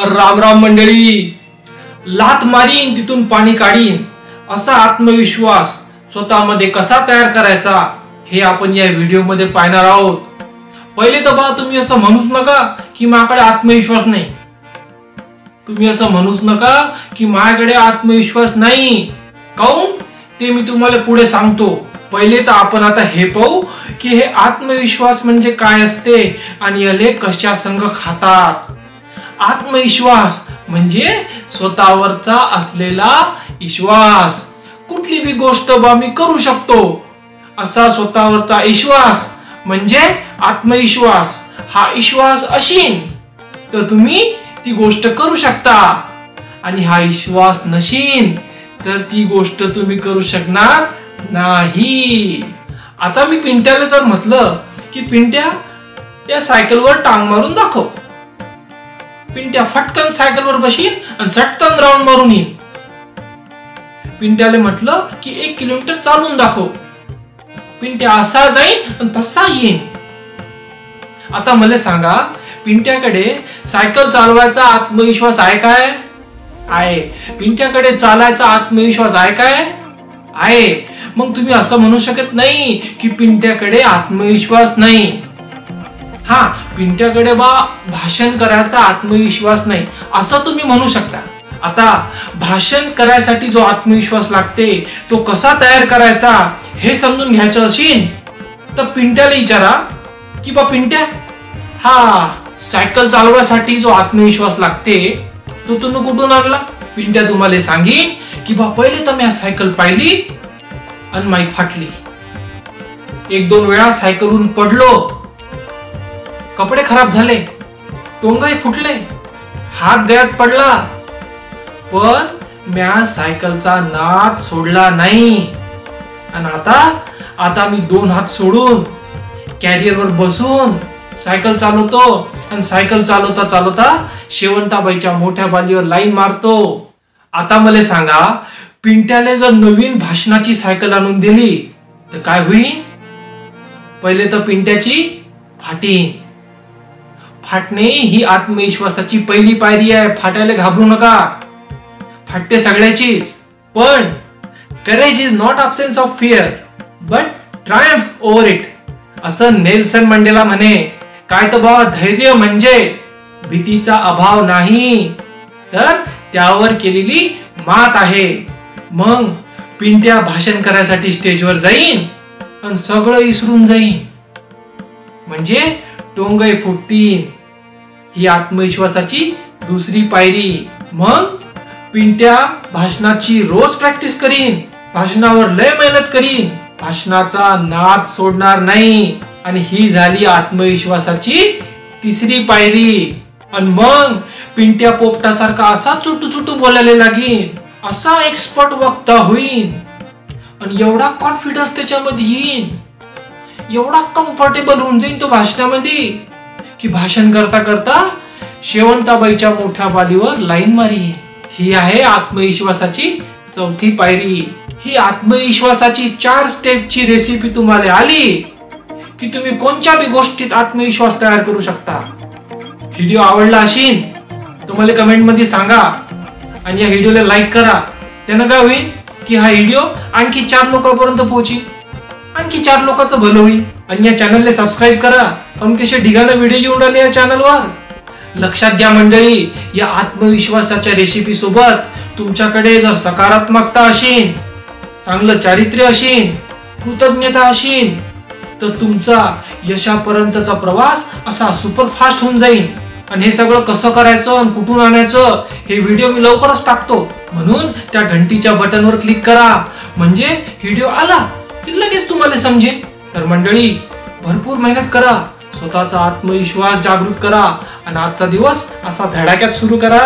राम राम मंडळी. लात मारीन तिथून पाणी काढीन असा आत्मविश्वास स्वतःमध्ये कसा तयार करायचा हे आपण या व्हिडिओ मध्ये पाहणार आहोत. पहिले तर बा तुम्ही असं म्हणूच नका की माझ्याकडे आत्मविश्वास नाही. तुम्ही असं म्हणूच नका की माझ्याकडे आत्मविश्वास नाही. काऊन ते मी तुम्हाला पुढे सांगतो. पहिले तर आपण आता हे पाहू की हे आत्मविश्वास म्हणजे काय असते आणि याले कशा संग खातात. आत्मविश्वास म्हणजे स्वतःवरचा असलेला विश्वास. कुठली बी गोष्ट बा मी करू शकतो असा स्वतःवरचा विश्वास म्हणजे आत्मविश्वास. हा विश्वास अशीन तर तुम्ही ती गोष्ट करू शकता आणि हा विश्वास नशीन तर ती गोष्ट तुम्ही करू शकणार नाही. आता मी पिंट्याला जर म्हटलं की पिंट्या त्या सायकलवर टांग मारून दाखव. पिंट्या फटकन सायकलवर बशीन आणि सटकन राऊंड मारून येईन. पिंट्याला म्हटलं की 1 किलोमीटर चालून दाखव. पिंट्या असा जाईन आणि तसा येईन. आता मला सांगा पिंट्याकडे सायकल चालवायचा आत्मविश्वास आहे काय? आहे. पिंट्याकडे चालायचा आत्मविश्वास आहे काय? आहे. मग तुम्ही असं म्हणू शकत नाही की पिंट्याकडे आत्मविश्वास नाही. हा, पिंट्याकडे बा भाषण करायचा आत्मविश्वास नाही असं तुम्ही म्हणू शकता. आता भाषण करायसाठी जो आत्मविश्वास लागते तो कसा तयार करायचा हे समजून घ्यायचं असेल तर पिंट्याला विचारा की बा पिंट्या हा सायकल चालवण्यासाठी जो आत्मविश्वास लागते तो तुम्ही कुठून आणला? पिंट्या तुम्हाला सांगीन की बा पहिले तर मी सायकल पाहिली आणि माई फाटली. 1-2 वेळा सायकलवरून पडलो. कपडे खराब झाले, टोंगही फुटले, हात गळ्यात पडला, पण म्या सायकलचा नाद सोडला नाही. आणि आता मी 2 हात सोडून कॅरियरवर बसून सायकल चालवतो आणि सायकल चालवता चालवता शेवंताबाईच्या मोठ्या बालीवर लाईन मारतो. आता मला सांगा पिंट्याला जर नवीन भाषणाची सायकल आणून दिली तर काय होईल? पहिले तर पिंट्याची फाटीन. फाटणे ही आत्मविश्वासाची पहिली पायरी आहे. फाटायला घाबरू नका. फाटते सगळ्याचीच. पण courage is not absence of fear but Triumph over it असं नेल्सन मंडेला म्हणे. काय तर बाबा धैर्य म्हणजे भीतीचा अभाव नाही तर त्यावर केलेली मात आहे. मग पिंट्या भाषण करायसाठी स्टेजवर जाईन आणि सगळं विसरून जाईन म्हणजे टोंगही फुटतील. ही आत्मविश्वासाची दुसरी पायरी. मग पिंट्या भाषणाची रोज प्रॅक्टिस करीन, भाषणावर लय मेहनत करीन, भाषणाचा नाद सोडणार नाही आणि ही झाली आत्मविश्वासाची तिसरी पायरी. आणि मग पिंट्या पोपटासारखा असा चुटू बोलायला लागेल, असा एक्सपर्ट वक्ता होईल आणि एवढा कॉन्फिडन्स त्याच्यामध्ये येईल, एवढा कम्फर्टेबल होऊन जाईल तो भाषणामध्ये की भाषण करता करता शेवंताबाईच्या मोठ्या बालीवर लाईन मारी. ही आहे आत्मविश्वासाची चौथी पायरी. ही आत्मविश्वासाची 4 स्टेपची रेसिपी तुम्हाला आली की तुम्ही कोणत्या बी गोष्टीत आत्मविश्वास तयार करू शकता. व्हिडिओ आवडला असेल तर मला कमेंट मध्ये सांगा आणि या व्हिडिओला लाईक करा. त्यानं काय होईल की हा व्हिडिओ आणखी 4 लोकांपर्यंत पोहोचेल, आणखी 4 लोकांचं भलं होईल. आणि या चॅनलला सबस्क्राईब करा. अमकेशे ढिगाने व्हिडिओ येऊन राहिले या चॅनलवर. लक्षात घ्या मंडळी, या आत्मविश्वासाच्या रेसिपी सोबत तुमच्याकडे जर सकारात्मकता असेल, चांगलं चारित्र्य असेल, कृतज्ञता असेल तर तुमचा यशापर्यंतचा प्रवास असा सुपरफास्ट होऊन जाईल. आणि हे सगळं कसं करायचं आणि कुठून आणायचं हे व्हिडिओ मी लवकरच टाकतो. म्हणून त्या घंटीच्या बटनवर क्लिक करा म्हणजे व्हिडिओ आला की लगेच तुम्हाला समजेल. तर मंडळी भरपूर मेहनत करा, स्वतःचा आत्मविश्वास जागृत करा आणि आजचा दिवस असा धडाक्यात सुरू करा.